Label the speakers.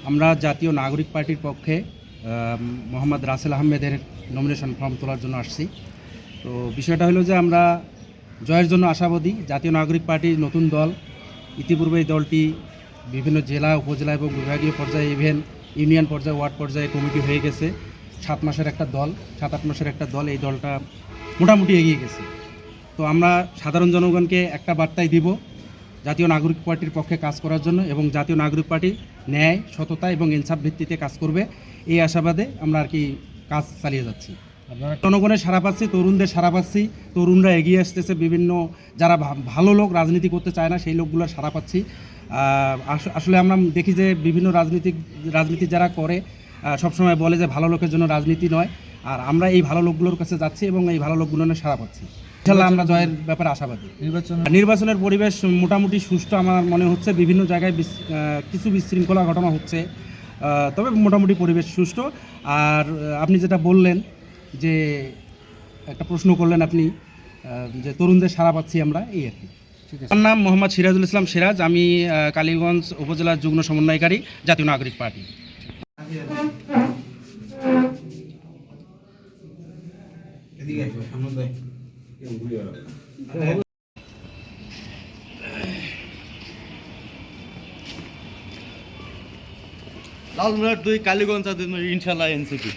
Speaker 1: আমরা জাতীয় নাগরিক পার্টির পক্ষে মোহাম্মদ রাসেল আহমেদের নমিনেশন ফর্ম তোলার জন্য আসছি। তো বিষয়টা হলো যে আমরা জয়ের জন্য আশাবাদী। জাতীয় নাগরিক পার্টির নতুন দল, ইতিপূর্বে এই দলটি বিভিন্ন জেলা, উপজেলা এবং বিভাগীয় পর্যায়ে, ইভেন ইউনিয়ন পর্যায়ে, ওয়ার্ড পর্যায়ে কমিটি হয়ে গেছে। 7 মাসের একটা দল, 7-8 মাসের একটা দল, এই দলটা মোটামুটি এগিয়ে গেছে। তো আমরা সাধারণ জনগণকে একটা বার্তাই দিব, জাতীয় নাগরিক পার্টির পক্ষে কাজ করার জন্য, এবং জাতীয় নাগরিক পার্টি ন্যায়, সততা এবং ইনসাফ ভিত্তিতে কাজ করবে, এই আশাবাদে আমরা আর কি কাজ চালিয়ে যাচ্ছি। জনগণের সাড়া পাচ্ছি, তরুণদের সাড়া পাচ্ছি, তরুণরা এগিয়ে আসতেছে। বিভিন্ন যারা ভালো লোক রাজনীতি করতে চায় না, সেই লোকগুলোর সাড়া পাচ্ছি। আসলে আমরা দেখি যে বিভিন্ন রাজনীতি যারা করে সবসময় বলে যে ভালো লোকের জন্য রাজনীতি নয়, আর আমরা এই ভালো লোকগুলোর কাছে যাচ্ছি এবং এই ভালো লোকগুলোর সাড়া পাচ্ছি। ইনশাআল্লাহ আমরা জয়ের ব্যাপারে আশাবাদী। নির্বাচনের পরিবেশ মোটামুটি সুষ্ঠু আমার মনে হচ্ছে। বিভিন্ন জায়গায় কিছু বিশৃঙ্খলা ঘটনা হচ্ছে, তবে মোটামুটি পরিবেশ সুষ্ঠু। আর আপনি যেটা বললেন, যে একটা প্রশ্ন করলেন আপনি, যে তরুণদের সাড়া পাচ্ছি আমরা, এই আর কি। আমার নাম মোহাম্মদ সিরাজুল ইসলাম সিরাজ, আমি কালীগঞ্জ উপজেলার যুগ্ম সমন্বয়কারী, জাতীয় নাগরিক পার্টি।
Speaker 2: লালমনিরহাট 2 কালীগঞ্জ ইনশাল্লাহ এনসিপি।